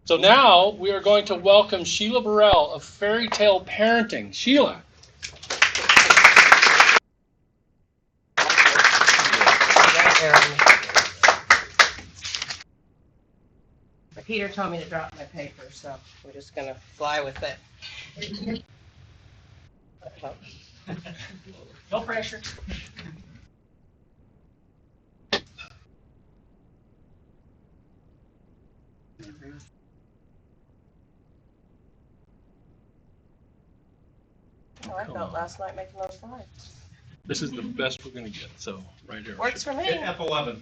So now we are going to welcome Sheila Burrell of Fairytale Parenting. Sheila. Peter told me to drop my paper, so we're just going to fly with it. No pressure. Oh, I felt last night making those slides. This is the best we're going to get, so right here. Works for me. Hit F11.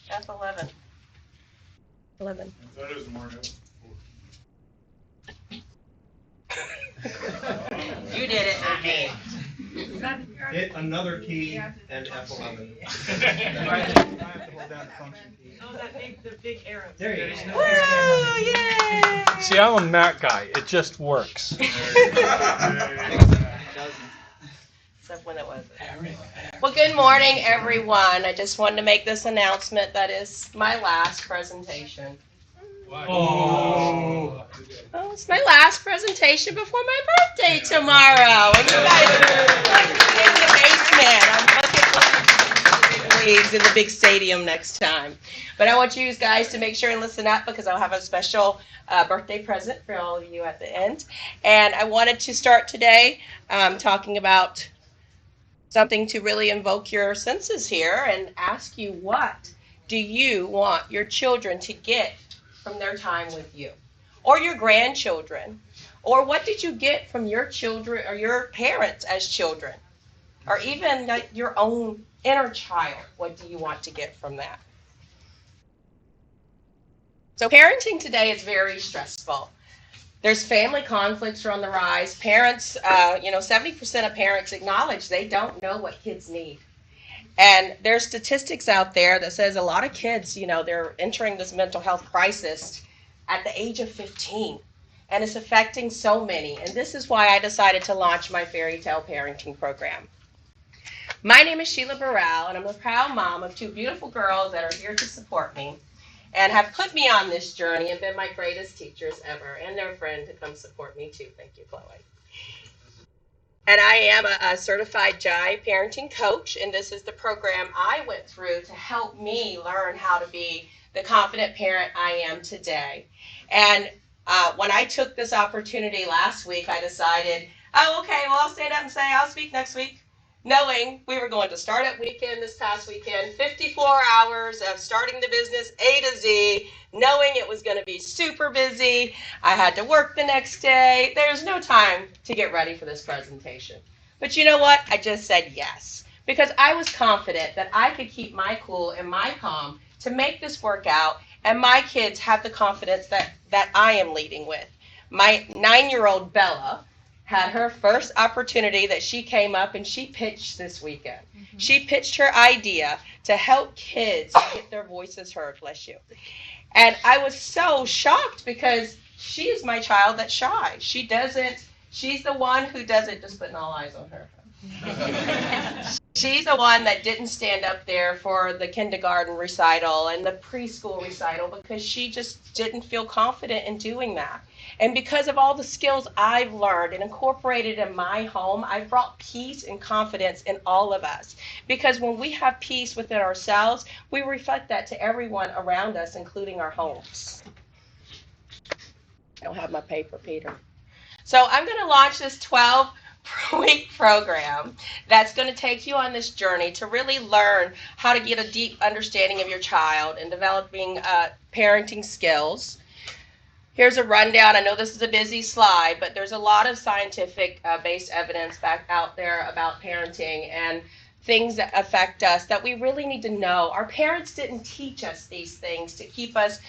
F11. 11. That is more new. You did it, not me. Hit another key and F11. I have to hold down the function key. Oh, the big arrow. There you go. Woo, yay! See, I'm a Mac guy. It just works. Except when it wasn't. Well, good morning, everyone. I just wanted to make this announcement. That is my last presentation. Oh. Oh, it's my last presentation before my birthday tomorrow. And you guys are in the basement. I'm looking for the big leagues in the big stadium next time. But I want you guys to make sure and listen up because I'll have a special birthday present for all of you at the end. And I wanted to start today talking about something to really invoke your senses here and ask you, what do you want your children to get from their time with you, or your grandchildren, or what did you get from your children or your parents as children, or even like your own inner child? What do you want to get from that? So parenting today is very stressful. There's family conflicts are on the rise. Parents, 70% of parents acknowledge they don't know what kids need. And there's statistics out there that says a lot of kids, they're entering this mental health crisis at the age of 15. And it's affecting so many. And this is why I decided to launch my Fairytale Parenting program. My name is Sheila Burrell, and I'm a proud mom of two beautiful girls that are here to support me and have put me on this journey and been my greatest teachers ever, and their friend to come support me too. Thank you, Chloe. And I am a certified Jive parenting coach, and this is the program I went through to help me learn how to be the confident parent I am today. And when I took this opportunity last week, I decided, I'll stand up and say I'll speak next week, knowing we were going to start at weekend this past weekend, 54 hours of starting the business A to Z, knowing it was going to be super busy. I had to work the next day. There's no time to get ready for this presentation. But you know what? I just said yes, because I was confident that I could keep my cool and my calm to make this work out, and my kids have the confidence that I am leading with. My 9-year-old Bella had her first opportunity that she came up and she pitched this weekend. Mm-hmm. She pitched her idea to help kids get their voices heard, bless you. And I was so shocked because she is my child that's shy. She's the one who doesn't, just putting all eyes on her. She's the one that didn't stand up there for the kindergarten recital and the preschool recital because she just didn't feel confident in doing that. And because of all the skills I've learned and incorporated in my home, I've brought peace and confidence in all of us. Because when we have peace within ourselves, we reflect that to everyone around us, including our homes. I don't have my paper, Peter. So I'm going to launch this 12-week program that's going to take you on this journey to really learn how to get a deep understanding of your child and developing parenting skills. Here's a rundown. I know this is a busy slide, but there's a lot of scientific based evidence back out there about parenting and things that affect us that we really need to know. Our parents didn't teach us these things to keep us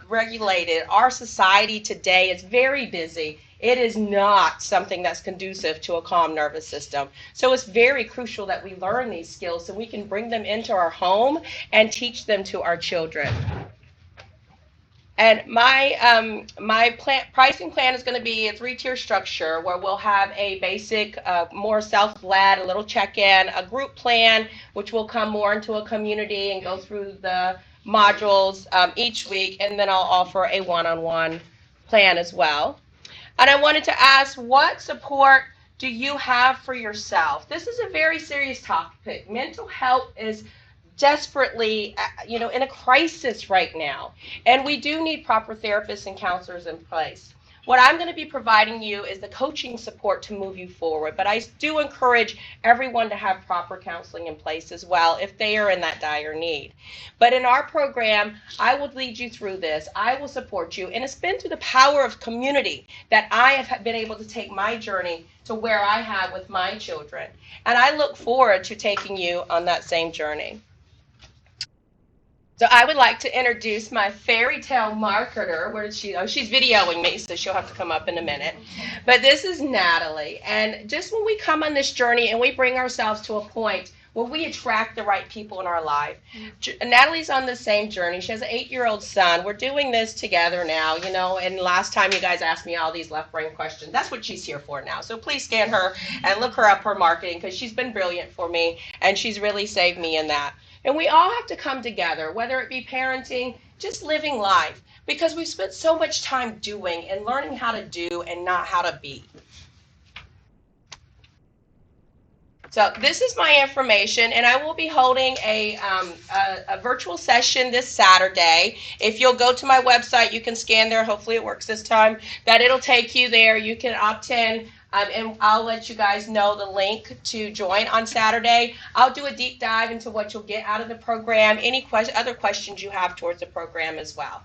regulated. Our society today is very busy. It is not something that's conducive to a calm nervous system. So it's very crucial that we learn these skills so we can bring them into our home and teach them to our children. And my pricing plan is going to be a 3-tier structure where we'll have a basic, more self-led, a little check-in, a group plan, which will come more into a community and go through the modules each week, and then I'll offer a one-on-one plan as well. And I wanted to ask, what support do you have for yourself? This is a very serious topic. Mental health is desperately, in a crisis right now. And we do need proper therapists and counselors in place. What I'm going to be providing you is the coaching support to move you forward. But I do encourage everyone to have proper counseling in place as well if they are in that dire need. But in our program, I will lead you through this. I will support you. And it's been through the power of community that I have been able to take my journey to where I have with my children. And I look forward to taking you on that same journey. So I would like to introduce my Fairytale marketer. Where is she? Oh, she's videoing me, so she'll have to come up in a minute. But this is Natalie. And just when we come on this journey and we bring ourselves to a point where we attract the right people in our life. Natalie's on the same journey. She has an 8-year-old son. We're doing this together now, and last time you guys asked me all these left brain questions. That's what she's here for now. So please scan her and look her up her marketing, because she's been brilliant for me and she's really saved me in that. And we all have to come together, whether it be parenting, just living life, because we've spent so much time doing and learning how to do and not how to be. So this is my information, and I will be holding a virtual session this Saturday. If you'll go to my website, you can scan there. Hopefully it works this time. That it'll take you there. You can opt in. And I'll let you guys know the link to join on Saturday. I'll do a deep dive into what you'll get out of the program, any other questions you have towards the program as well.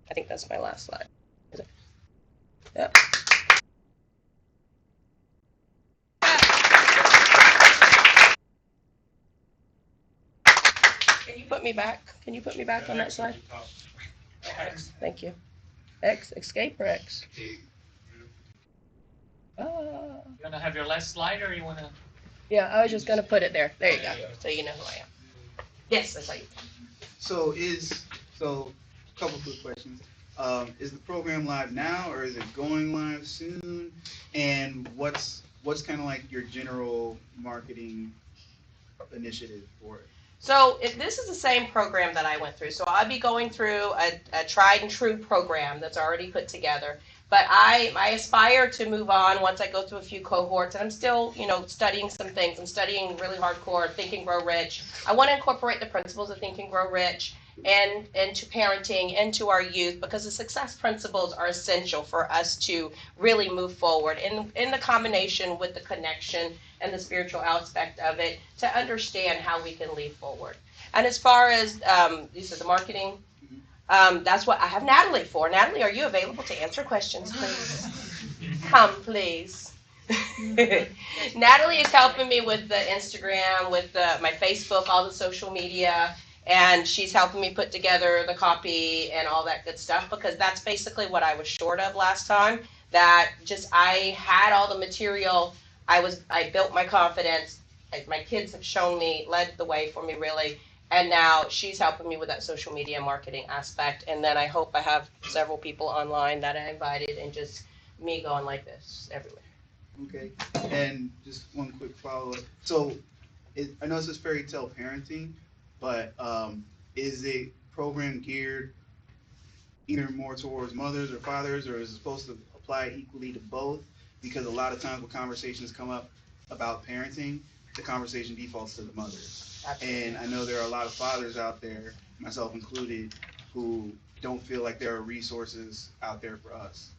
I think that's my last slide. Yep. Can you put me back? Can you put me back on that slide? X. Thank you. X, escape or X? You want to have your last slide, or you want to? Yeah, I was just going to put it there. There you go. So you know who I am. Yes, that's how you. So a couple quick questions. Is the program live now, or is it going live soon? And what's kind of like your general marketing initiative for it? So this is the same program that I went through. So I'll be going through a tried and true program that's already put together. But I aspire to move on once I go through a few cohorts, and I'm still, studying some things. I'm studying really hardcore Think and Grow Rich. I want to incorporate the principles of Think and Grow Rich and into parenting, into our youth, because the success principles are essential for us to really move forward in the combination with the connection and the spiritual aspect of it, to understand how we can lead forward. And as far as you said, the marketing, that's what I have Natalie for. Natalie, are you available to answer questions, please? Come, please. Natalie is helping me with the Instagram, with my Facebook, all the social media, and she's helping me put together the copy and all that good stuff, because that's basically what I was short of last time. That just, I had all the material. I built my confidence. My kids have shown me, led the way for me, really. And now she's helping me with that social media marketing aspect. And then I hope I have several people online that I invited, and just me going like this everywhere. Okay. And just one quick follow-up. So I know it says Fairytale Parenting, but is the program geared either more towards mothers or fathers, or is it supposed to apply equally to both? Because a lot of times when conversations come up about parenting, the conversation defaults to the mothers. Absolutely. And I know there are a lot of fathers out there, myself included, who don't feel like there are resources out there for us.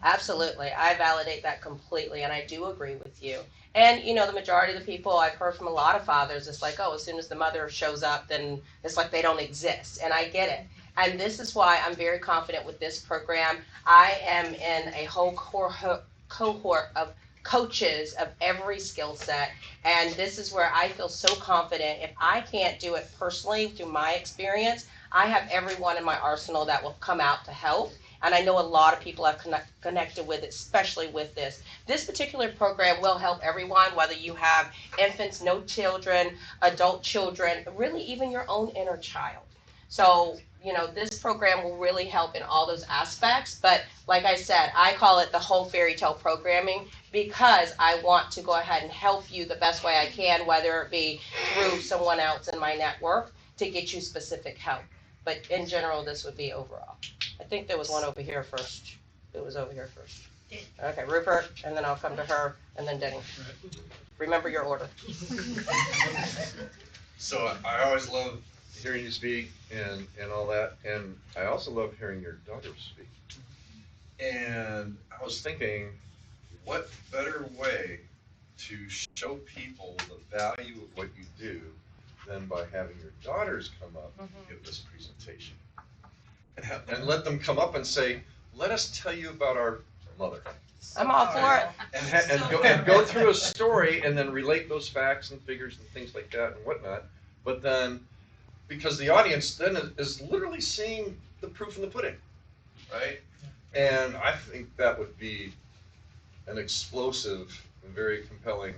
Absolutely. I validate that completely, and I do agree with you. And, the majority of the people I've heard from, a lot of fathers, it's like, oh, as soon as the mother shows up, then it's like they don't exist. And I get it. And this is why I'm very confident with this program. I am in a whole cohort of coaches of every skill set, and this is where I feel so confident. If I can't do it personally through my experience, I have everyone in my arsenal that will come out to help. And I know a lot of people I've connected with, especially with this. This particular program will help everyone, whether you have infants, no children, adult children, really even your own inner child. So, this program will really help in all those aspects. But like I said, I call it the whole Fairytale programming, because I want to go ahead and help you the best way I can, whether it be through someone else in my network. to get you specific help. But in general, this would be overall. I think there was one over here first. It was over here first. Okay, Rupert, and then I'll come to her, and then Denny. Remember your order. So I always love hearing you speak and all that, and I also love hearing your daughter speak. And I was thinking, what better way to show people the value of what you do than by having your daughters come up and give this presentation. And let them come up and say, let us tell you about our mother. I'm all for it. And go through a story and then relate those facts and figures and things like that and whatnot. But then, because the audience then is literally seeing the proof in the pudding, right? And I think that would be an explosive and very compelling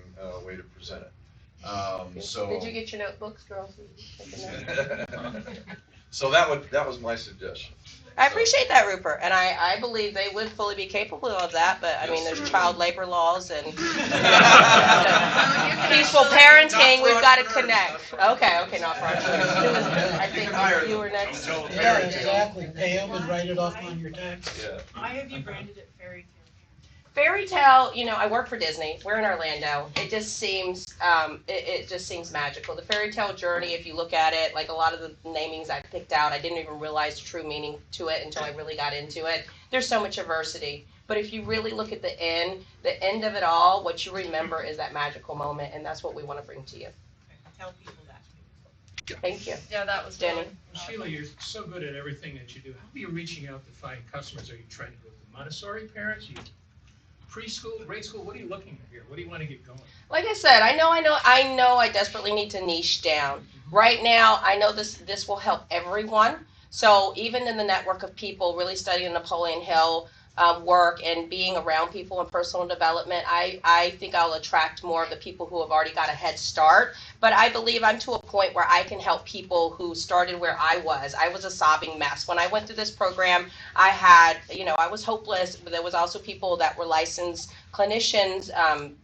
way to present it. Did you get your notebooks, girls? So that was my suggestion. I appreciate that, Rupert, and I believe they would fully be capable of that, but I mean, there's child labor laws and peaceful parenting, we've got to connect. Okay, not for our children. I think you were next. Yeah, exactly, pay them and write it off on your tax. Yeah. Why have you branded it Fairytale? Fairytale, I work for Disney. We're in Orlando. It just seems, it just seems magical. The Fairytale journey, if you look at it, like a lot of the namings I picked out, I didn't even realize the true meaning to it until I really got into it. There's so much adversity. But if you really look at the end of it all, what you remember is that magical moment, and that's what we want to bring to you. Tell people that. Thank you. Yeah, that was Jenny. Sheila, you're so good at everything that you do. How are you reaching out to find customers? Are you trying to go to Montessori parents? Preschool, grade school, what are you looking at here? What do you want to get going? Like I said, I know I desperately need to niche down. Right now, I know this will help everyone. So even in the network of people really studying Napoleon Hill work and being around people in personal development, I think I'll attract more of the people who have already got a head start. But I believe I'm to a point where I can help people who started where I was. I was a sobbing mess. When I went through this program, I had, I was hopeless, but there was also people that were licensed clinicians,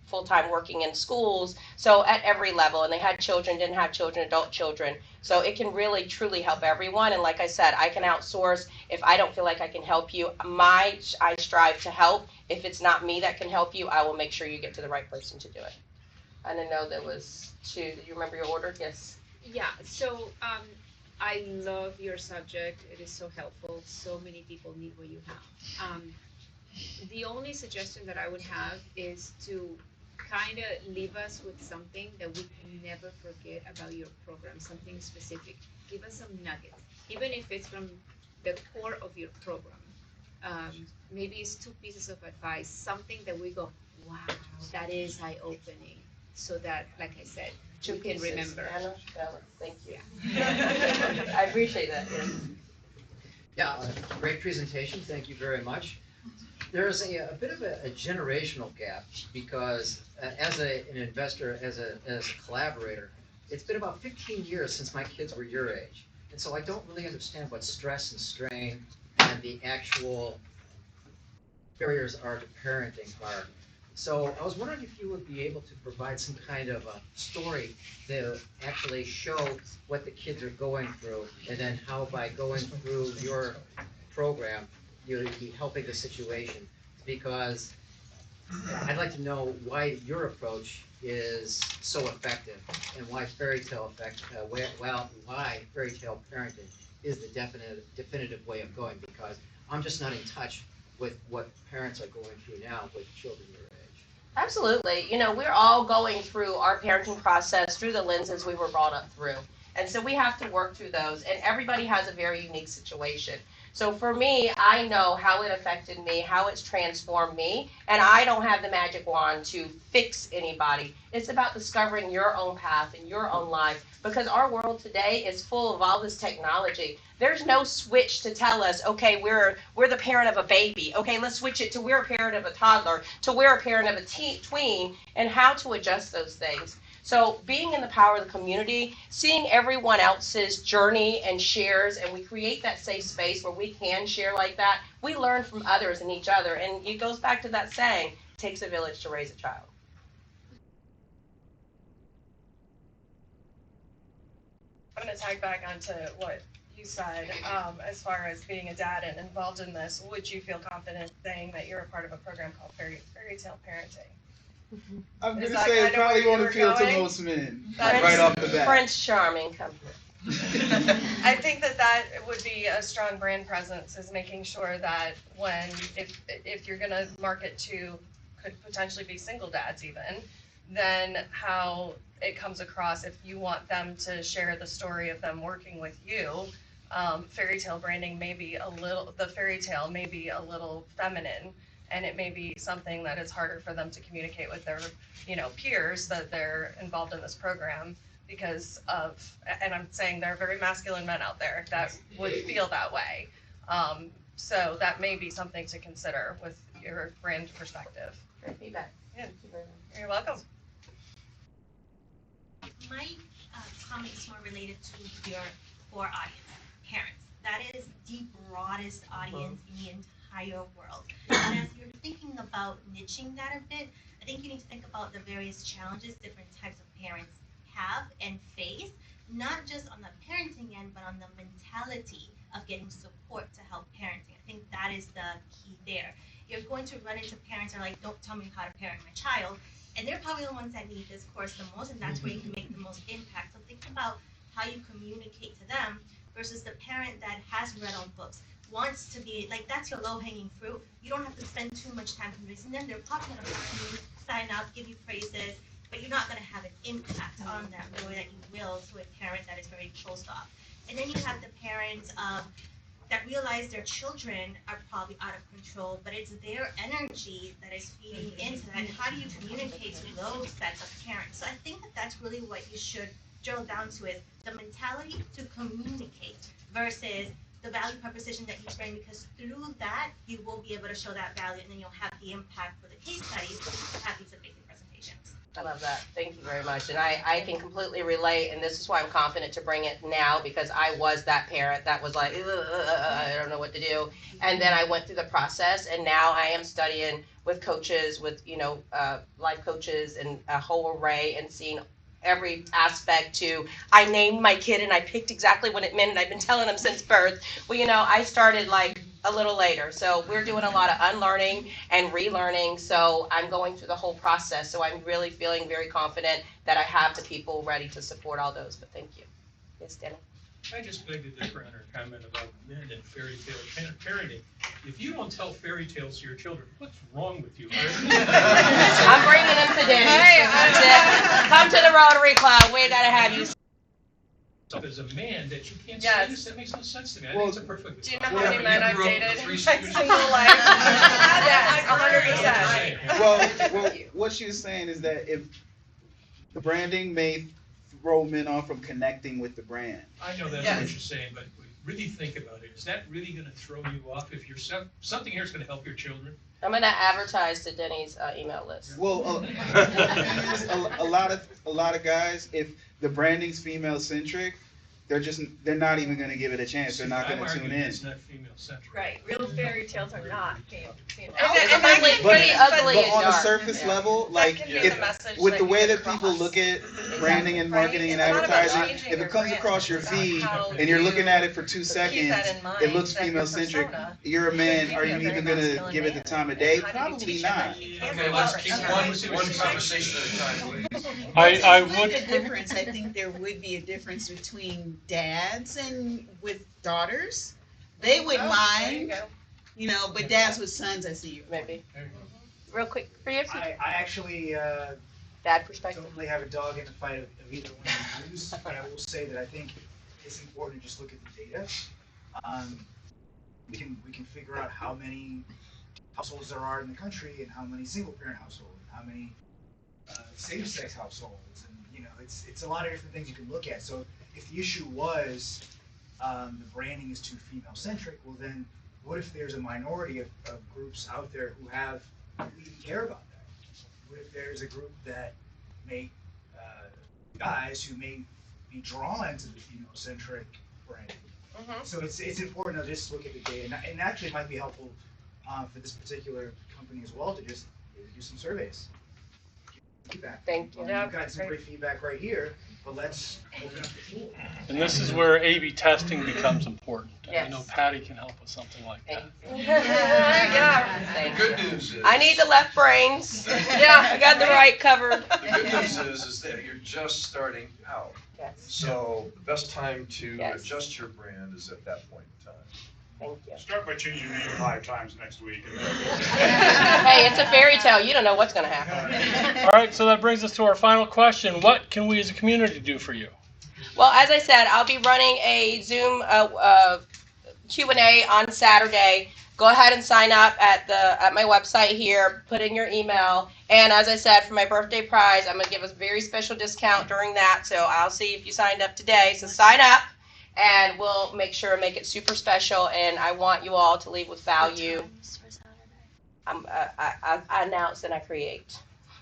full-time working in schools, so at every level, and they had children, didn't have children, adult children. So it can really, truly help everyone. And like I said, I can outsource if I don't feel like I can help you. I strive to help. If it's not me that can help you, I will make sure you get to the right person to do it. I didn't know there was two. Do you remember your order? Yes. Yeah, so I love your subject. It is so helpful. So many people need what you have. The only suggestion that I would have is to kind of leave us with something that we can never forget about your program, something specific. Give us some nuggets, even if it's from the core of your program. Maybe it's 2 pieces of advice, something that we go, wow, that is eye-opening, so that, like I said, we can remember. Anna, Bella, thank you. I appreciate that. Yeah, great presentation. Thank you very much. There's a bit of a generational gap because as an investor, as a collaborator, it's been about 15 years since my kids were your age. And so I don't really understand what stress and strain and the actual barriers are to parenting are. So I was wondering if you would be able to provide some kind of a story to actually show what the kids are going through, and then how by going through your program, you'll be helping the situation. Because I'd like to know why your approach is so effective and why Fairytale why Fairytale parenting is the definitive way of going, because I'm just not in touch with what parents are going through now with children your age. Absolutely. We're all going through our parenting process through the lenses we were brought up through. And so we have to work through those, and everybody has a very unique situation. So for me, I know how it affected me, how it's transformed me, and I don't have the magic wand to fix anybody. It's about discovering your own path and your own life, because our world today is full of all this technology. There's no switch to tell us, okay, we're the parent of a baby. Okay, let's switch it to we're a parent of a toddler, to we're a parent of a tween, and how to adjust those things. So being in the power of the community, seeing everyone else's journey and shares, and we create that safe space where we can share like that, we learn from others and each other. And it goes back to that saying, it takes a village to raise a child. I'm going to tag back onto what you said as far as being a dad and involved in this. Would you feel confident saying that you're a part of a program called Fairytale Parenting? I'm Is gonna that say kind it of where probably you won't were appeal to going? most men That's- right off the bat. Prince Charming, come. I think that would be a strong brand presence, is making sure that if you're gonna market to, could potentially be single dads even, then how it comes across if you want them to share the story of them working with you. Fairy tale branding may be the fairy tale may be a little feminine, and it may be something that is harder for them to communicate with their, peers that they're involved in this program. Because of, and I'm saying there are very masculine men out there that would feel that way. So that may be something to consider with your brand perspective. Great feedback. Yeah. You're welcome. My comment is more related to your core audience, parents. That is the broadest audience in the entire world. And as you're thinking about niching that a bit, I think you need to think about the various challenges different types of parents have and face, not just on the parenting end, but on the mentality of getting support to help parenting. I think that is the key there. You're going to run into parents who are like, don't tell me how to parent my child. And they're probably the ones that need this course the most, and that's where you can make the most impact. So think about how you communicate to them versus the parent that has read on books, wants to be, like, that's your low-hanging fruit. You don't have to spend too much time convincing them. They're probably going to find you, sign up, give you phrases, but you're not going to have an impact on them the way that you will to a parent that is very closed off. And then you have the parents that realize their children are probably out of control, but it's their energy that is feeding into that. And how do you communicate to those sets of parents? So I think that that's really what you should drill down to, is the mentality to communicate versus the value proposition that you bring, because through that, you will be able to show that value, and then you'll have the impact for the case studies to have these amazing presentations. I love that. Thank you very much. And I can completely relate, and this is why I'm confident to bring it now, because I was that parent that was like, I don't know what to do. And then I went through the process, and now I am studying with coaches, with, life coaches and a whole array, and seeing every aspect to, I named my kid and I picked exactly what it meant, and I've been telling him since birth. Well, I started like a little later. So we're doing a lot of unlearning and relearning. So I'm going through the whole process. So I'm really feeling very confident that I have the people ready to support all those. But thank you. Yes, Danny? I just beg to differ on her comment about men and fairy tale parenting. If you don't tell fairy tales to your children, what's wrong with you? I'm bringing them to Denny. Hey, Come to the Rotary Club. We gotta have you. As a man, that you can't Yes. say this, that makes no sense to me. I think it's a perfect. Do you know how many men I've dated? Three My single life. Yes, 100%. Well, what she was saying is that if the branding may throw men off from connecting with the brand. I know that's what you're saying, but really think about it. Is that really going to throw you off if you're something here is going to help your children? I'm gonna advertise to Denny's email list. Well, a lot of guys, if the branding's female centric, they're not even gonna give it a chance. They're not gonna tune in. It's not female centric. Right, real fairy tales are not female. And that can but be ugly But and on the dark. surface Yeah. level, That like can be if the message with the that way you that get people across. look at branding and Right? marketing and It's not about advertising, changing if your it comes brand, across your it's about feed how and you're looking you at it for 2 keep seconds, that in mind, it looks that your female centric. persona You're a man. should Are be you a very even gonna masculine give it the man. time of day? How do you Probably teach them not. that you can't Okay, be let's different? keep one conversation at a time, please. I With would, the difference, I think there would be a difference between dads and with daughters. They wouldn't There you mind, go. but dads with sons, I see you. Maybe. There you go. Real quick for you, I actually dad perspective. don't really have a dog in the fight of either one of the views, but I will say that I think it's important to just look at the data. We can figure out how many households there are in the country, and how many single parent households, and how many same sex households, and it's a lot of different things you can look at. So if the issue was the branding is too female centric, well then what if there's a minority of groups out there who even care about that? What if there's a group that may guys who may be drawn to the female centric branding? Mhm. So it's important to just look at the data, and actually it might be helpful for this particular company as well to just do some surveys. Feedback. Thank you. We've got some great feedback right here, but let's open up the pool. And this is where A/B testing becomes important. And I Yes. know Patty can help with something like that. Yeah. The good news is. I need the left brains. Yeah, I got the right covered. The good news is that you're just starting out. Yes. So the best time to Yes. adjust your brand is at that point in time. Thank you. Start by changing your name 5 times next week. Hey, it's a fairy tale. You don't know what's going to happen. All right, so that brings us to our final question. What can we as a community do for you? Well, as I said, I'll be running a Zoom Q&A on Saturday. Go ahead and sign up at my website here. Put in your email. And as I said, for my birthday prize, I'm going to give a very special discount during that. So I'll see if you signed up today. So sign up, and we'll make sure to make it super special. And I want you all to leave with value. I announce and I create.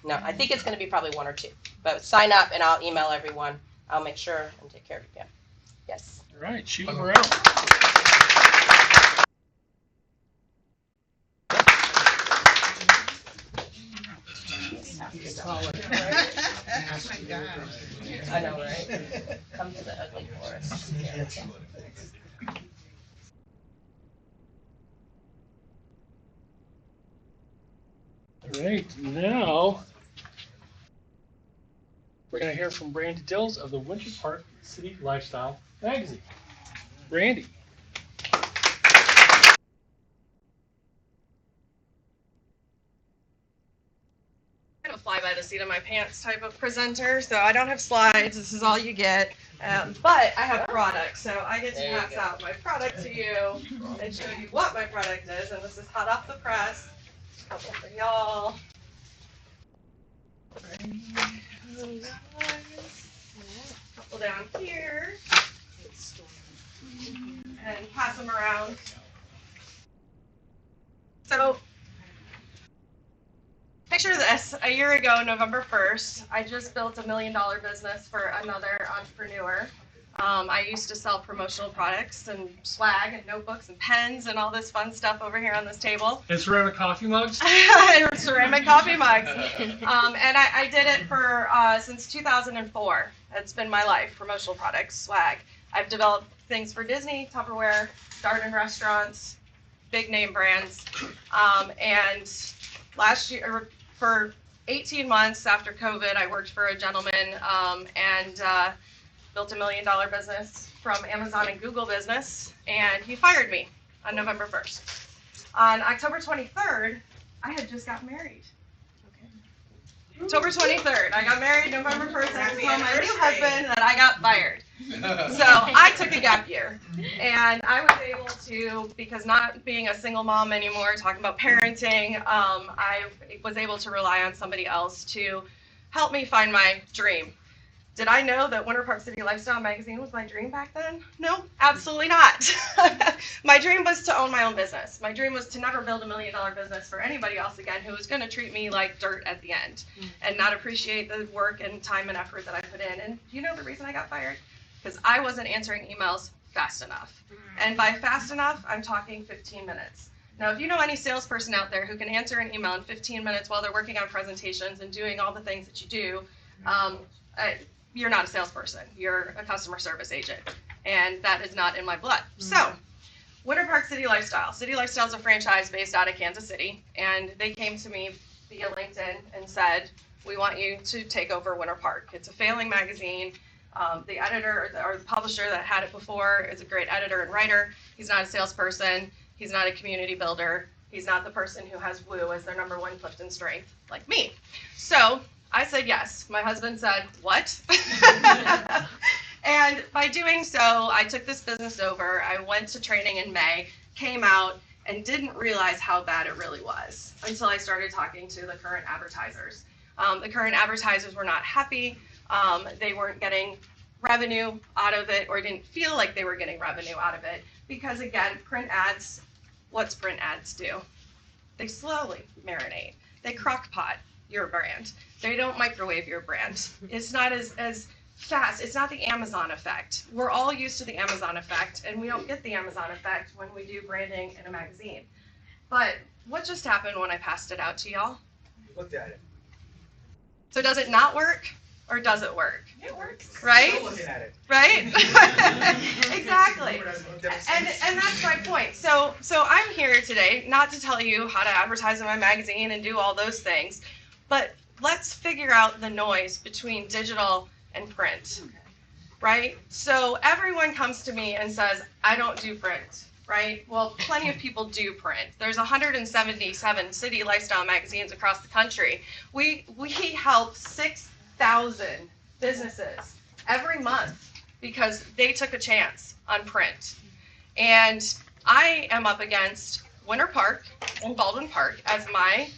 No, I think it's going to be probably 1 or 2. But sign up, and I'll email everyone. I'll make sure and take care of you. Yes. All right, Sheila Burrell. I know, right? Come to the ugly forest. All right, now we're going to hear from Brande Dills of the Winter Park City Lifestyle Magazine. Brande. Kind of fly by the seat of my pants type of presenter, so I don't have slides. This is all you get. But I have products, so I get to pass out my product to you and show you what my product is. And this is hot off the press. A couple for y'all. Couple down here. And pass them around. So, picture this. A year ago, November 1st, I just built $1 million business for another entrepreneur. I used to sell promotional products and swag and notebooks and pens and all this fun stuff over here on this table. And ceramic coffee mugs? Ceramic coffee mugs. And I did it for since 2004. It's been my life, promotional products, swag. I've developed things for Disney, Tupperware, garden restaurants, big name brands. And last year, for 18 months after COVID, I worked for a gentleman and built $1 million business from Amazon and Google business, and he fired me on November 1st. On October 23rd, I had just got married. October 23rd, I got married. November 1st, I was telling my new husband that I got fired. So I took a gap year, and I was able to, because not being a single mom anymore, talking about parenting, I was able to rely on somebody else to help me find my dream. Did I know that Winter Park City Lifestyle Magazine was my dream back then? No, absolutely not. My dream was to own my own business. My dream was to never build $1 million business for anybody else again who was going to treat me like dirt at the end and not appreciate the work and time and effort that I put in. And you know the reason I got fired? Because I wasn't answering emails fast enough. And by fast enough, I'm talking 15 minutes. Now, if you know any salesperson out there who can answer an email in 15 minutes while they're working on presentations and doing all the things that you do, you're not a salesperson. You're a customer service agent. And that is not in my blood. So, Winter Park City Lifestyle. City Lifestyle is a franchise based out of Kansas City. And they came to me via LinkedIn and said, we want you to take over Winter Park. It's a failing magazine. The editor or the publisher that had it before is a great editor and writer. He's not a salesperson. He's not a community builder. He's not the person who has Woo as their number one Clifton strength like me. So I said yes. My husband said, what? And by doing so, I took this business over. I went to training in May, came out, and didn't realize how bad it really was until I started talking to the current advertisers. The current advertisers were not happy. They weren't getting revenue out of it, or didn't feel like they were getting revenue out of it. Because again, print ads, what's print ads do? They slowly marinate. They crock pot your brand. They don't microwave your brand. It's not as fast. It's not the Amazon effect. We're all used to the Amazon effect, and we don't get the Amazon effect when we do branding in a magazine. But what just happened when I passed it out to y'all? You looked at it. So does it not work? or does it work? It works. Right? Still looking at it. Right? Exactly. And that's my point. So I'm here today not to tell you how to advertise in my magazine and do all those things, but let's figure out the noise between digital and print. Right? So everyone comes to me and says, I don't do print, right? Well, plenty of people do print. There's 177 city lifestyle magazines across the country. We help 6,000 businesses every month because they took a chance on print. And I am up against Winter Park and Baldwin Park as my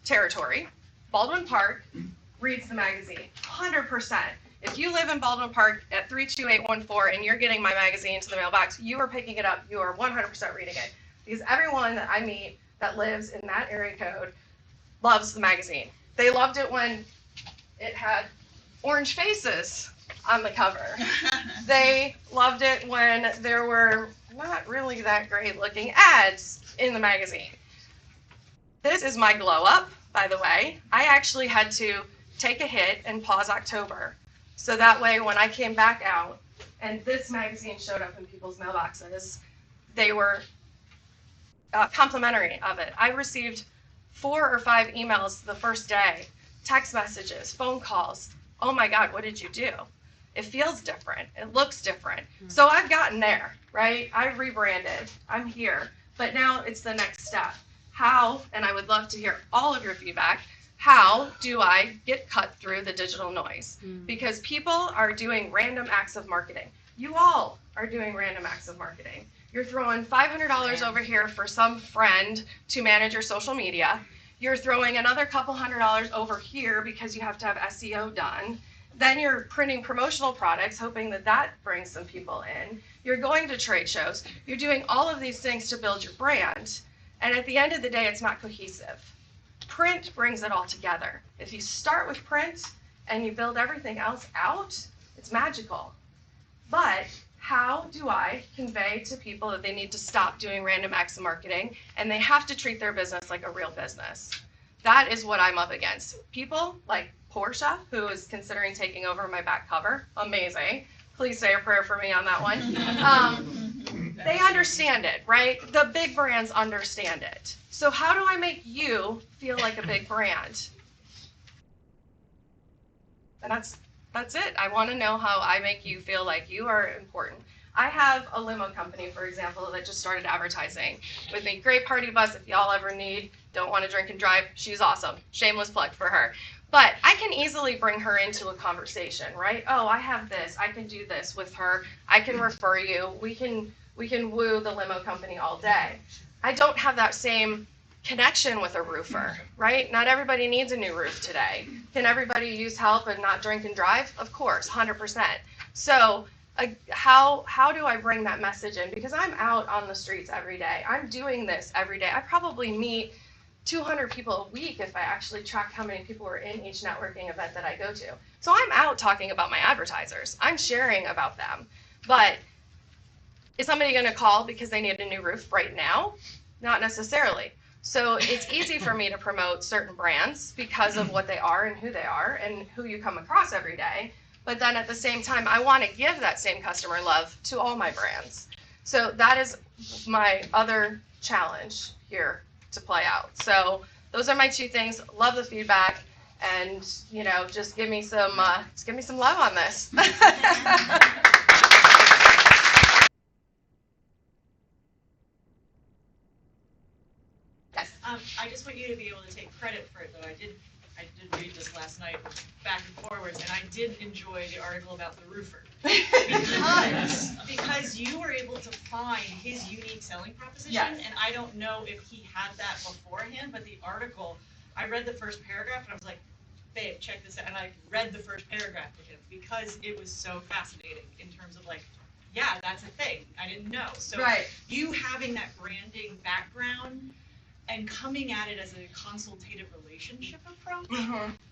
territory. Baldwin Park reads the magazine, 100%. If you live in Baldwin Park at 32814 and you're getting my magazine to the mailbox, you are picking it up. You are 100% reading it. Because everyone that I meet that lives in that area code loves the magazine. They loved it when it had orange faces on the cover. They loved it when there were not really that great looking ads in the magazine. This is my glow up, by the way. I actually had to take a hit and pause October. So that way, when I came back out and this magazine showed up in people's mailboxes, they were complimentary of it. I received 4 or 5 emails the first day, text messages, phone calls. Oh my God, what did you do? It feels different. It looks different. So I've gotten there, right? I rebranded. I'm here. But now it's the next step. How, and I would love to hear all of your feedback, how do I get cut through the digital noise? Because people are doing random acts of marketing. You all are doing random acts of marketing. You're throwing $500 over here for some friend to manage your social media. You're throwing another couple $100 over here because you have to have SEO done. Then you're printing promotional products, hoping that that brings some people in. You're going to trade shows. You're doing all of these things to build your brand. And at the end of the day, it's not cohesive. Print brings it all together. If you start with print and you build everything else out, it's magical. But how do I convey to people that they need to stop doing random acts of marketing and they have to treat their business like a real business? That is what I'm up against. People like Portia, who is considering taking over my back cover, amazing. Please say a prayer for me on that one. They understand it, right? The big brands understand it. So how do I make you feel like a big brand? And that's it. I want to know how I make you feel like you are important. I have a limo company, for example, that just started advertising with me. Great party bus if y'all ever don't want to drink and drive. She's awesome. Shameless plug for her. But I can easily bring her into a conversation, right? Oh, I have this. I can do this with her. I can refer you. We can woo the limo company all day. I don't have that same connection with a roofer, right? Not everybody needs a new roof today. Can everybody use help and not drink and drive? Of course, 100%. So how do I bring that message in? Because I'm out on the streets every day. I'm doing this every day. I probably meet 200 people a week if I actually track how many people are in each networking event that I go to. So I'm out talking about my advertisers. I'm sharing about them. But is somebody going to call because they need a new roof right now? Not necessarily. So it's easy for me to promote certain brands because of what they are and who they are and who you come across every day. But then at the same time, I want to give that same customer love to all my brands. So that is my other challenge here to play out. So those are my 2 things. Love the feedback, and just give me some love on this. Yes. I just want you to be able to take credit for it, though. I did read this last night, back and forwards, and I did enjoy the article about the roofer. Because you were able to find his unique selling proposition, Yes. and I don't know if he had that beforehand, but the article, I read the first paragraph, and I was like, babe, check this out, and I read the first paragraph to him, because it was so fascinating in terms of yeah, that's a thing, I didn't know. So Right. You having that branding background and coming at it as a consultative relationship approach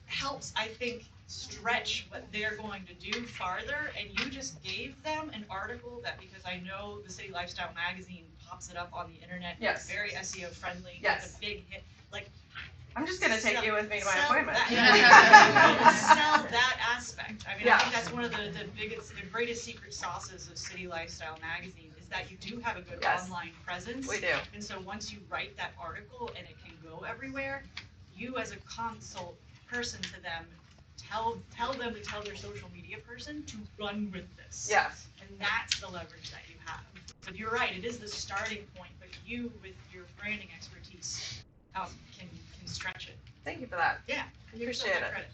helps, I think, stretch what they're going to do farther. And you just gave them an article that, because I know the City Lifestyle magazine pops it up on the internet. Yes. It's very SEO friendly. Yes. It's a big hit. I'm just gonna take you with me to my Sell appointment. that. Sell that aspect. I mean, Yeah. I think that's one of the greatest secret sauces of City Lifestyle magazine is that you do have a good Yes. online presence. We do. And so once you write that article and it can go everywhere, you as a consult person to them, tell them to tell their social media person to run with this. Yes. And that's the leverage that you have. But you're right, it is the starting point, but you with your branding expertise can stretch it. Thank you for that. Yeah. Appreciate it. Credit.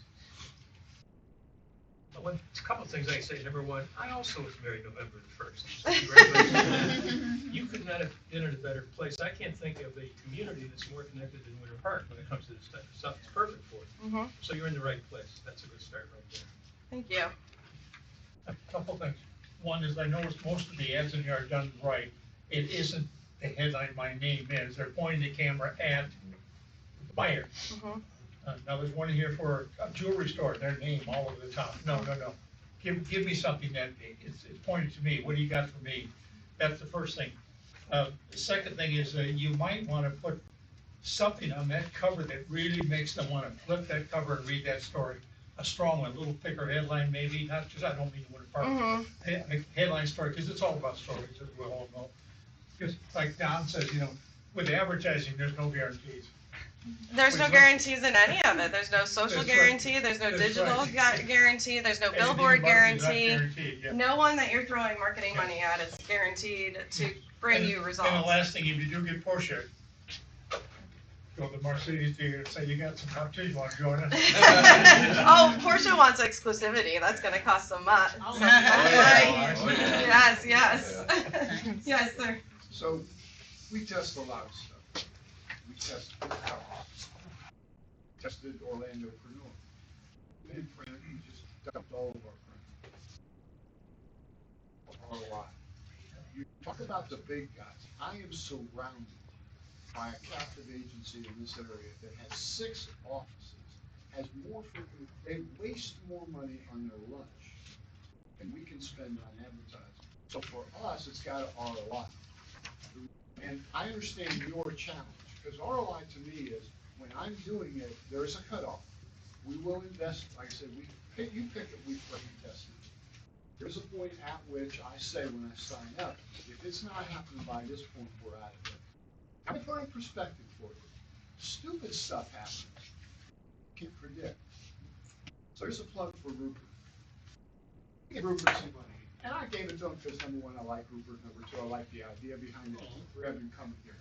A couple of things I can say. Number one, I also was married November the 1st. Congratulations. You could not have been in a better place. I can't think of a community that's more connected than Winter Park when it comes to this type of stuff. It's perfect for it. Mm-hmm. So you're in the right place. That's a good start right there. Thank you. A couple things. One is I noticed most of the ads in here are done right. It isn't the headline, my name is. They're pointing the camera at the buyer. Mm-hmm. Now, there's one here for a jewelry store, their name all over the top. No. Give me something that it's pointed to me. What do you got for me? That's the first thing. The second thing is you might want to put something on that cover that really makes them want to flip that cover and read that story. A strong one, a little thicker headline maybe, not just, I don't mean Winter Park. Mm-hmm. A headline story, because it's all about stories, as we all know. Because like Don says, with advertising, there's no guarantees. There's no guarantees in any of it. There's no social That's right. guarantee. There's no That's digital right. guarantee. There's no Anything billboard marketing is not guarantee. guaranteed, yeah. No one that you're throwing marketing money at is guaranteed to bring you results. And the last thing, if you do get Porsche, go to Mercedes dealer and say, you got some cocktails, you want to join us? Oh, Porsche wants exclusivity. That's going to cost some money. Yes. Yes, sir. So, we test a lot of stuff. We test houses. Tested Orlando Preneur. We didn't print it, we just dumped all of our print. ROI. You talk about the big guys. I am surrounded by a captive agency in this area that has 6 offices, has more frequent, they waste more money on their lunch than we can spend on advertising. So for us, it's got an ROI. And I understand your challenge, because ROI to me is, when I'm doing it, there is a cutoff. We will invest, like I said, you pick it, we fucking test it. There's a point at which I say when I sign up, if it's not happening by this point, we're out of it. I put in perspective for you. Stupid stuff happens. Can't predict. So here's a plug for Rupert. Give Rupert some money. And I gave it to him because number 1, I like Rupert. Number 2, I like the idea behind it. For having him coming here.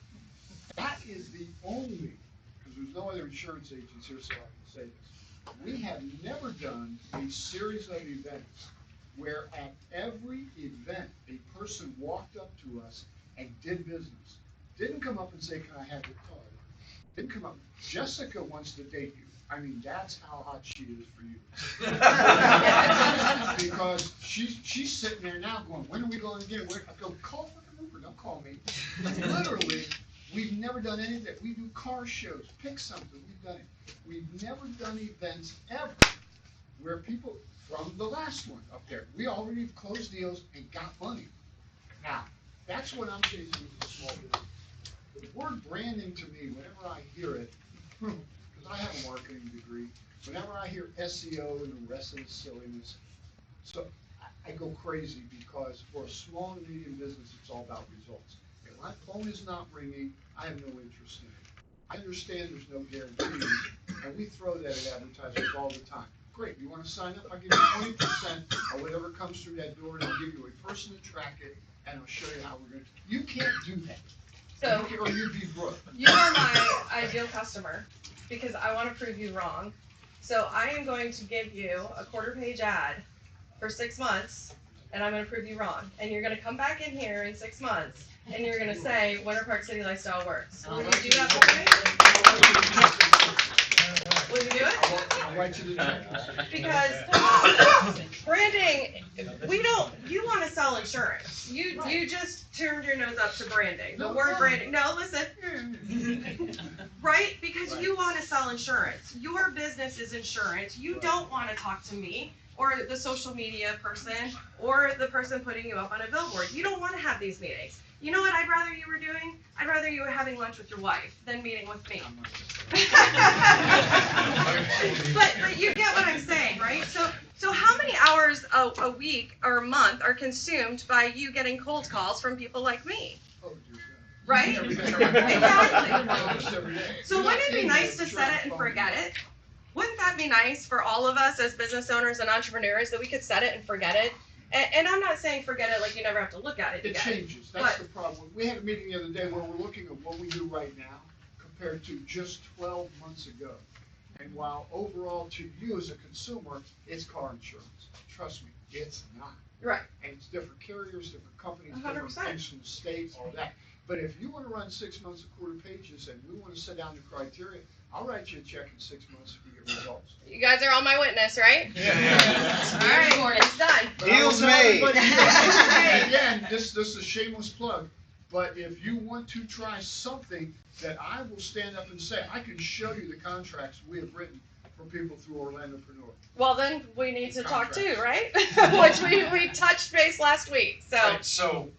That is the only, because there's no other insurance agents here, so I can say this. We have never done a series of events where at every event a person walked up to us and did business. Didn't come up and say, can I have your card? Didn't come up, Jessica wants to date you. I mean, that's how hot she is for you. Because she's sitting there now going, when are we going again? I go, call fucking Rupert, don't call me. Literally, we've never done anything. We do car shows, pick something, we've done it. We've never done events ever where people, from the last one up there, we already closed deals and got money. Now, that's what I'm chasing with the small business. The word branding to me, whenever I hear it, because I have a marketing degree, whenever I hear SEO and the rest of the silliness, so I go crazy because for a small and medium business, it's all about results. If my phone is not ringing, I have no interest in it. I understand there's no guarantees, and we throw that at advertisers all the time. Great, you want to sign up? I'll give you 20% of whatever comes through that door, and I'll give you a person to track it, and I'll show you how we're going to. You can't do that. So, or you'd be broke. You are my ideal customer because I want to prove you wrong. So I am going to give you a 1/4-page ad for 6 months, and I'm going to prove you wrong. And you're going to come back in here in 6 months, and you're going to say Winter Park City Lifestyle works. Will you do that for me? Will you do it? I'll write you the name. Because branding, you want to sell insurance. You just turned your nose up to branding. The word branding, no, listen. Right? Because you want to sell insurance. Your business is insurance. You don't want to talk to me or the social media person or the person putting you up on a billboard. You don't want to have these meetings. You know what I'd rather you were doing? I'd rather you were having lunch with your wife than meeting with me. But you get what I'm saying, right? So how many hours a week or a month are consumed by you getting cold calls from people like me? Right? Exactly. So wouldn't it be nice to set it and forget it? Wouldn't that be nice for all of us as business owners and entrepreneurs that we could set it and forget it? And I'm not saying forget it like you never have to look at it It again. changes, that's the problem. We had a meeting the other day where we're looking at what we do right now compared to just 12 months ago. And while overall to you as a consumer, it's car insurance, trust me, it's not. Right. And it's different carriers, different companies, 100%. different things from the state, all that. But if you want to run 6 months of quarter pages and we want to set down the criteria, I'll write you a check in 6 months if we get results. You guys are all my witness, right? Yeah. All right, it's done. But I will tell everybody, again, this is a shameless plug, but if you want to try something that I will stand up and say, I can show you the contracts we have written for people through Orlandopreneur. Well, then we need to talk too, right? Which we touched base last week. So. Right, so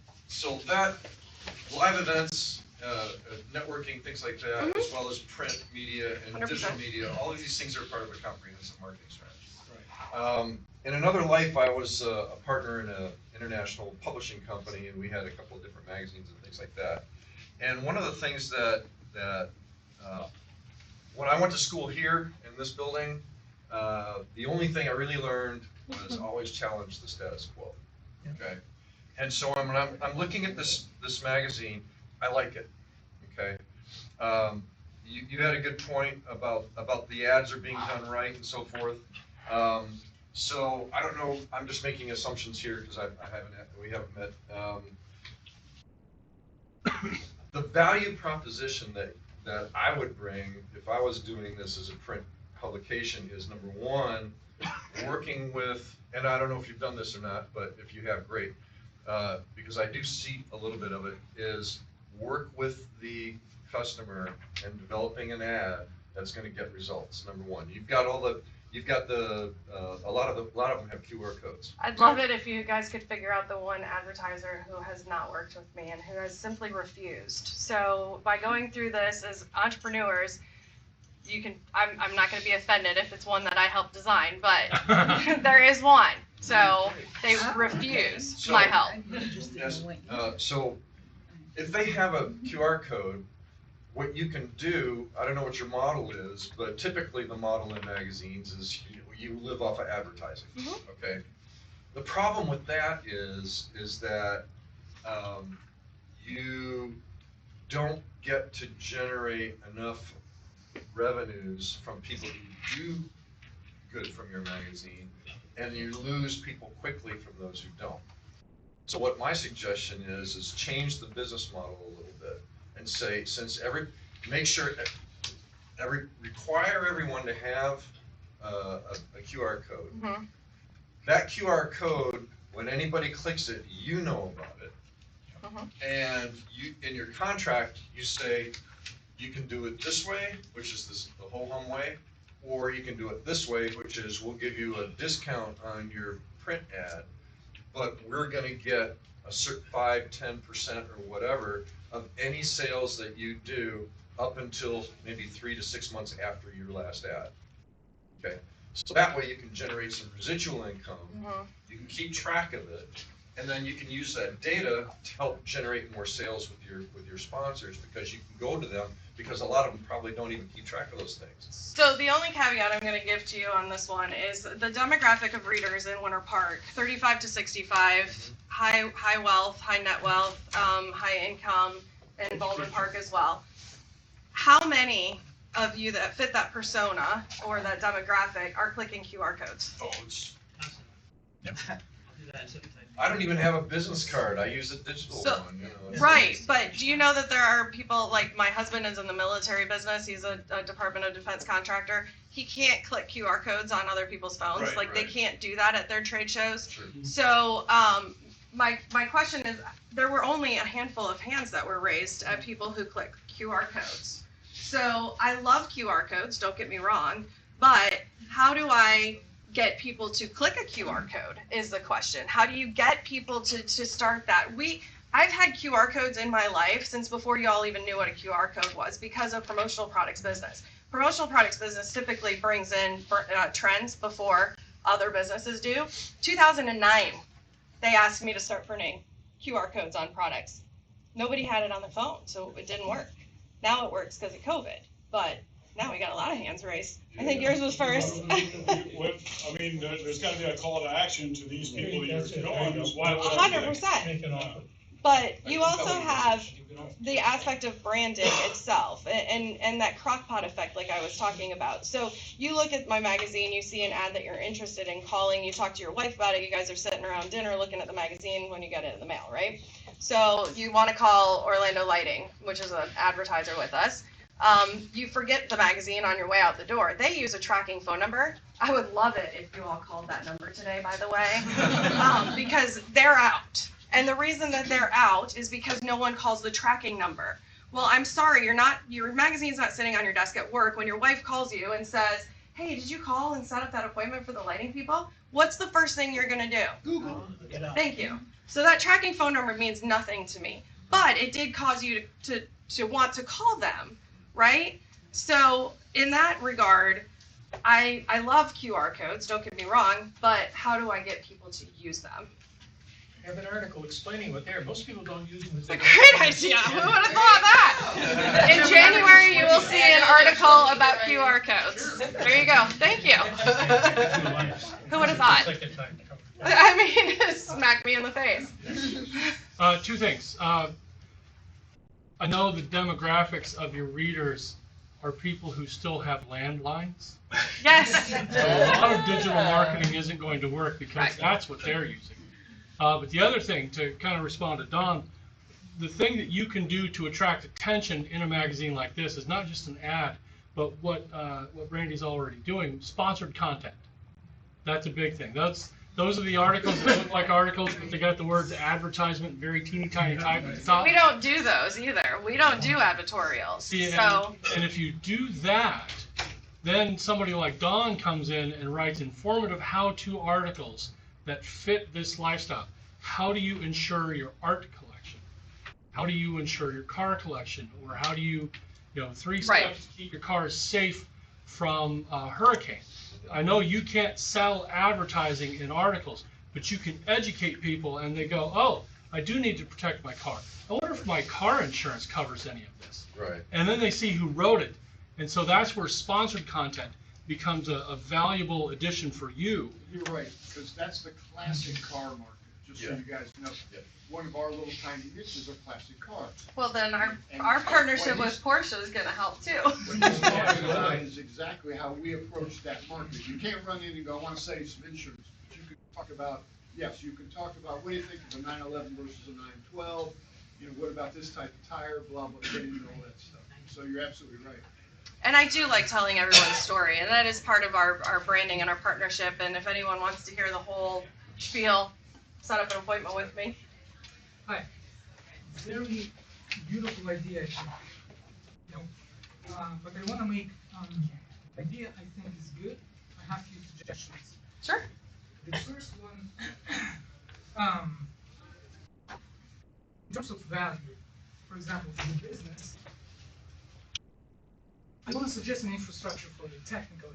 that live events, networking, things like that, as well as print media and 100%. digital media, all of these things are part of a comprehensive marketing strategy. In another life, I was a partner in an international publishing company, and we had a couple of different magazines and things like that. And one of the things that when I went to school here in this building, the only thing I really learned was always challenge the status quo. Okay, and so when I'm looking at this magazine, I like it. Okay, you had a good point about the ads are being done right and so forth. So I don't know. I'm just making assumptions here because we haven't met. The value proposition that I would bring if I was doing this as a print publication is, number one, working with, and I don't know if you've done this or not, but if you have, great, because I do see a little bit of it, is work with the customer and developing an ad that's going to get results. Number one, a lot of them have QR codes. I'd love it if you guys could figure out the one advertiser who has not worked with me and who has simply refused. So by going through this as entrepreneurs, I'm not going to be offended if it's one that I helped design, but there is one. So they refuse my help. Yes, so if they have a QR code, what you can do, I don't know what your model is, but typically the model in magazines is you live off of advertising. Okay. The problem with that is that you don't get to generate enough revenues from people who do good from your magazine, and you lose people quickly from those who don't. So what my suggestion is change the business model a little bit and say, require everyone to have a QR code. That QR code, when anybody clicks it, you know about it. And in your contract, you say, you can do it this way, which is the ho-hum way, or you can do it this way, which is we'll give you a discount on your print ad, but we're going to get a certain 5-10% or whatever of any sales that you do up until maybe 3 to 6 months after your last ad. Okay, so that way you can generate some residual income. You can keep track of it, and then you can use that data to help generate more sales with your sponsors, because you can go to them, because a lot of them probably don't even keep track of those things. So the only caveat I'm going to give to you on this one is the demographic of readers in Winter Park, 35 to 65, high wealth, high net wealth, high income, in Baldwin Park as well. How many of you that fit that persona or that demographic are clicking QR codes? Oh, I don't even have a business card. I use a digital one. Right, but do you know that there are people, like my husband is in the military business, he's a Department of Defense contractor, he can't click QR codes on other people's phones, they can't do that at their trade shows. Sure. So my question is, there were only a handful of hands that were raised at people who click QR codes. So I love QR codes, don't get me wrong, but how do I get people to click a QR code is the question. How do you get people to start that? I've had QR codes in my life since before y'all even knew what a QR code was because of promotional products business. Promotional products business typically brings in trends before other businesses do. 2009, they asked me to start printing QR codes on products. Nobody had it on their phone, so it didn't work. Now it works because of COVID, but now we got a lot of hands raised. I think yours was first. I mean, there's gotta be a call to action to these people that you're going, why would I do that? 100%. But you also have the aspect of branding itself and that crockpot effect like I was talking about. So you look at my magazine, you see an ad that you're interested in calling, you talk to your wife about it, you guys are sitting around dinner looking at the magazine when you get it in the mail, right? So you want to call Orlando Lighting, which is an advertiser with us. You forget the magazine on your way out the door. They use a tracking phone number. I would love it if you all called that number today, by the way, because they're out. And the reason that they're out is because no one calls the tracking number. Well, I'm sorry, your magazine's not sitting on your desk at work. When your wife calls you and says, hey, did you call and set up that appointment for the lighting people? What's the first thing you're gonna do? Google. Thank you. So that tracking phone number means nothing to me, but it did cause you to want to call them, right? So in that regard, I love QR codes, don't get me wrong, but how do I get people to use them? Have an article explaining what they are. Most people don't use them. It's a great idea. Who would have thought that? In January, you will see an article about QR codes. There you go. Thank you. Who would have thought? I mean, it smacked me in the face. Two things. I know the demographics of your readers are people who still have landlines. Yes. So a lot of digital marketing isn't going to work because that's what they're using. But the other thing, to kind of respond to Don, the thing that you can do to attract attention in a magazine like this is not just an ad, but what Brandy's already doing, sponsored content. That's a big thing. Those are the articles that look like articles, but they got the words advertisement very teeny tiny type at the top. We don't do those either. We don't do advertorials. See, So and if you do that, then somebody like Don comes in and writes informative how-to articles that fit this lifestyle. How do you insure your art collection? How do you insure your car collection? Or how do you 3 steps to keep your cars safe from a hurricane? I know you can't sell advertising in articles, but you can educate people and they go, oh, I do need to protect my car. I wonder if my car insurance covers any of this. Right. And then they see who wrote it. And so that's where sponsored content becomes a valuable addition for you. You're right, because that's the classic car market, just so you guys know. One of our little tiny niches are classic cars. well, then our partnership with Porsche is going to help too. What you're talking about is exactly how we approach that market. You can't run in and go, I want to save some insurance, but you can talk about, yes, you can talk about what do you think of a 911 versus a 912, what about this type of tire, blah, blah, blah, all that stuff. So you're absolutely right. And I do like telling everyone's story, and that is part of our branding and our partnership. And if anyone wants to hear the whole spiel, set up an appointment with me. Hi. Very beautiful idea, actually. But I want to make idea I think is good. I have a few suggestions. Sure. The first one, in terms of value, for example, for the business, I want to suggest an infrastructure for the technical.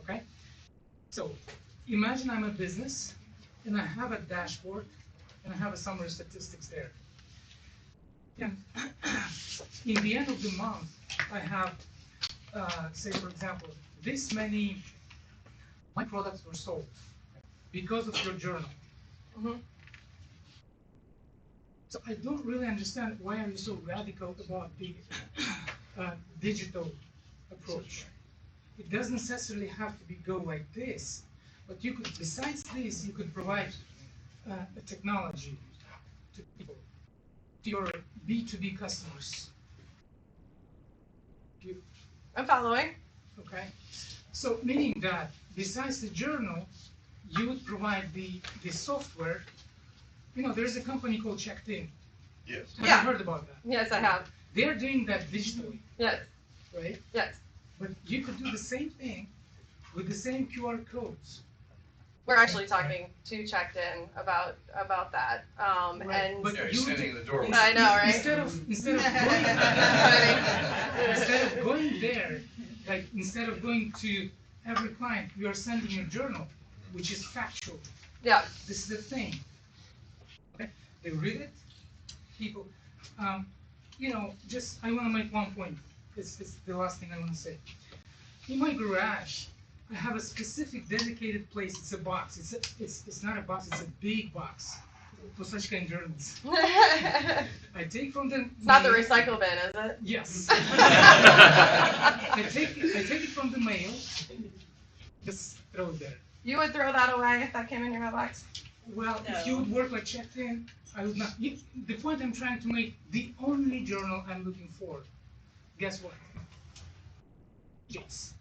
Okay? So, imagine I'm a business, and I have a dashboard, and I have a summary statistics there. And in the end of the month, I have, say for example, this many my products were sold because of your journal. Mm-hmm. So I don't really understand why are you so radical about the digital approach. It doesn't necessarily have to go like this, but you could, besides this, you could provide a technology to people, to your B2B customers. I'm following. Okay. So meaning that besides the journal, you would provide the software. There's a company called Checked In. Yes. Have you heard about that? Yes, I have. They're doing that digitally. Yes. Right? Yes. But you could do the same thing with the same QR codes. We're actually talking to Checked In about that. And But Yeah, you're standing in the doorway. I know, right? Instead of going there, like instead of going to every client, you are sending a journal, which is factual. Yeah. This is the thing. Okay? They read it. People, just I want to make one point. It's the last thing I want to say. In my garage, I have a specific dedicated place. It's a box. It's not a box. It's a big box for such kind of journals. I take from the. It's not the recycle bin, is it? Yes. I take it from the mail. Just throw it there. You would throw that away if that came in your mailbox? Well, if you would work like Checked In, I would not. The point I'm trying to make, the only journal I'm looking for, guess what? BJ's.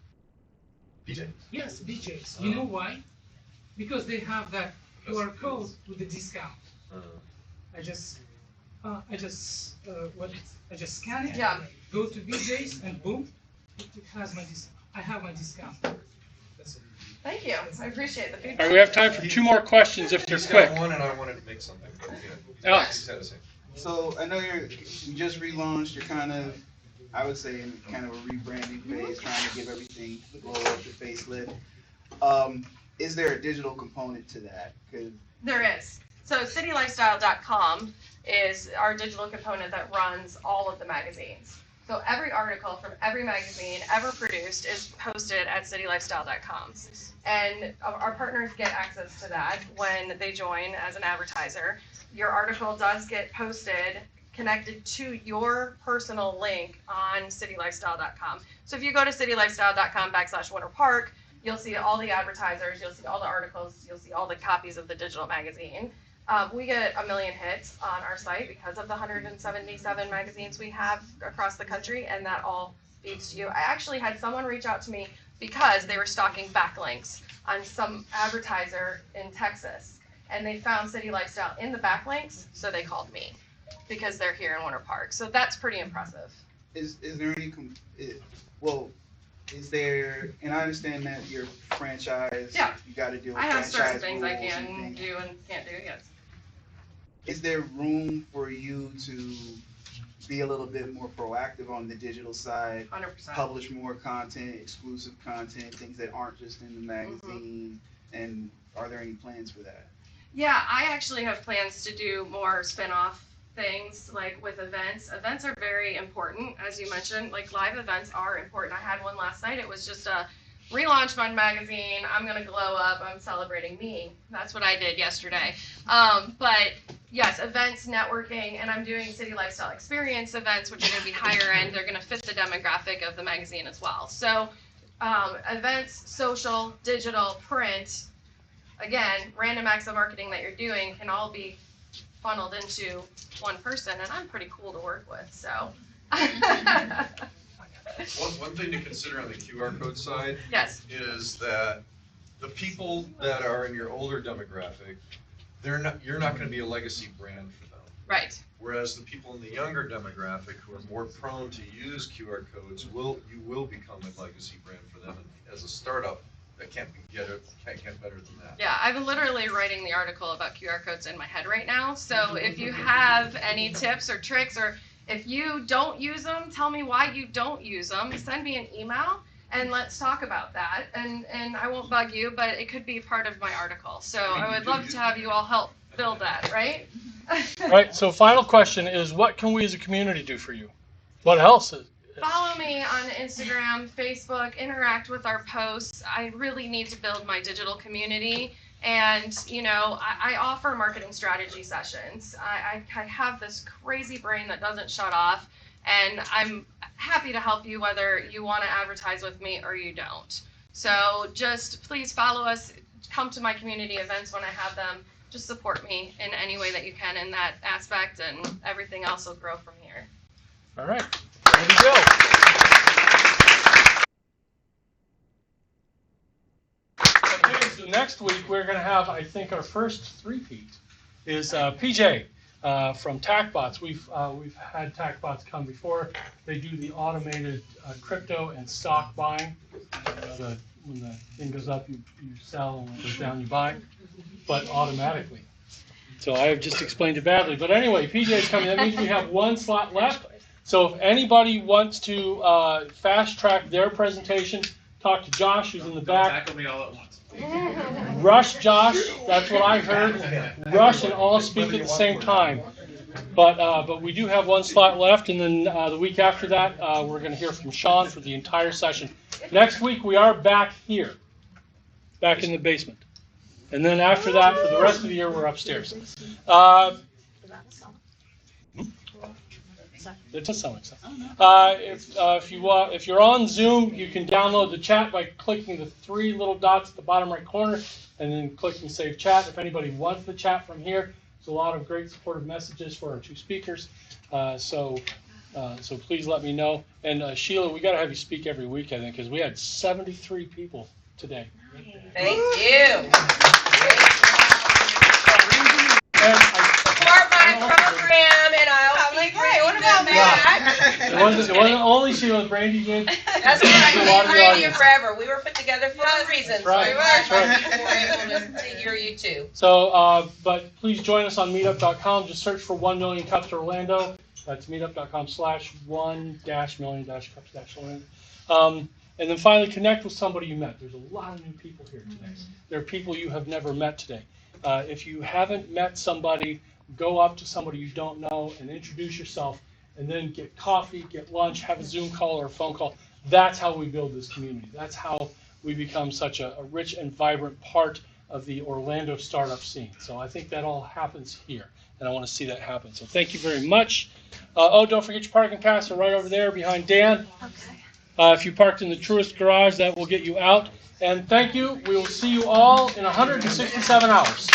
BJ's? Yes, BJ's. You know why? Because they have that QR code with the discount. I just scan it. Yeah. Go to BJ's and boom, it has my discount. I have my discount. That's it. Thank you. I appreciate the All feedback. right, we have time for 2 more questions if they're He's quick. got one, and I wanted to make something. But yeah. Alex. He's had to say. So I know you just relaunched. You're kind of, I would say, in kind of a rebranding phase, trying to give everything the glow up, the facelift. Is there a digital component to that? 'Cause There is. So citylifestyle.com is our digital component that runs all of the magazines. So every article from every magazine ever produced is posted at citylifestyle.com. And our partners get access to that when they join as an advertiser. Your article does get posted connected to your personal link on citylifestyle.com. So if you go to citylifestyle.com/Winter Park, you'll see all the advertisers, you'll see all the articles, you'll see all the copies of the digital magazine. We get 1 million hits on our site because of the 177 magazines we have across the country, and that all feeds to you. I actually had someone reach out to me because they were stalking backlinks on some advertiser in Texas, and they found City Lifestyle in the backlinks, so they called me because they're here in Winter Park. So that's pretty impressive. Is there any is there, and I understand that your franchise, Yeah. you got to deal with I have certain franchise things I rules and can things. do and can't do, yes. Is there room for you to be a little bit more proactive on the digital side? 100%. Publish more content, exclusive content, things that aren't just in the magazine, and are there any plans for that? Yeah, I actually have plans to do more spin-off things, like with events. Events are very important, as you mentioned. Like, live events are important. I had one last night. It was just a relaunch fund magazine. I'm gonna glow up. I'm celebrating me. That's what I did yesterday. But yes, events, networking, and I'm doing City Lifestyle Experience events, which are gonna be higher end. They're gonna fit the demographic of the magazine as well. So events, social, digital, print, again, random acts of marketing that you're doing can all be funneled into one person, and I'm pretty cool to work with, so. One thing to consider on the QR code side Yes. is that the people that are in your older demographic, you're not going to be a legacy brand for them. Right. Whereas the people in the younger demographic who are more prone to use QR codes you will become a legacy brand for them. And as a startup, that can't get better than that. Yeah, I'm literally writing the article about QR codes in my head right now. So if you have any tips or tricks, or if you don't use them, tell me why you don't use them. Send me an email and let's talk about that. And I won't bug you, but it could be part of my article. So I would love to have you all help build that, right? All right, so final question is, what can we as a community do for you? What else is? Follow me on Instagram, Facebook, interact with our posts. I really need to build my digital community. And, I offer marketing strategy sessions. I have this crazy brain that doesn't shut off. And I'm happy to help you whether you want to advertise with me or you don't. So just please follow us. Come to my community events when I have them. Just support me in any way that you can in that aspect, and everything else will grow from here. All right. There you go. Okay, so next week we're going to have, I think, our first three-peat is PJ from TacBots. We've had TacBots come before. They do the automated crypto and stock buying. The when the thing goes up, you sell, and when it goes down, you buy, but automatically. So I have just explained it badly. But anyway, PJ's coming. That means we have one slot left. So if anybody wants to fast track their presentation, talk to Josh, who's in the back. Tackle me all at once. Rush Josh, that's what I heard. Rush and all speak at the same time. But we do have one slot left, and then the week after that, we're going to hear from Sean for the entire session. Next week, we are back here, back in the basement. And then after that, for the rest of the year, we're upstairs. It does sound like something. If you're on Zoom, you can download the chat by clicking the 3 little dots at the bottom right corner, and then clicking Save Chat. If anybody wants the chat from here, there's a lot of great supportive messages for our 2 speakers. So please let me know. And Sheila, we got to have you speak every week, I think, because we had 73 people today. Thank you. Support my program, and I'll be great. What about Matt? It wasn't only Sheila. Brande did. That's right. Brande forever. We were put together for a reason. Right. So we were able to hear you too. So, but please join us on meetup.com. Just search for 1 Million Cups Orlando. That's meetup.com/1-million-cups-orlando. And then finally, connect with somebody you met. There's a lot of new people here today. There are people you have never met today. If you haven't met somebody, go up to somebody you don't know and introduce yourself, and then get coffee, get lunch, have a Zoom call or a phone call. That's how we build this community. That's how we become such a rich and vibrant part of the Orlando startup scene. So I think that all happens here, and I want to see that happen. So thank you very much. Don't forget your parking pass are right over there behind Dan. Okay. If you parked in the Truist garage, that will get you out. And thank you. We will see you all in 167 hours.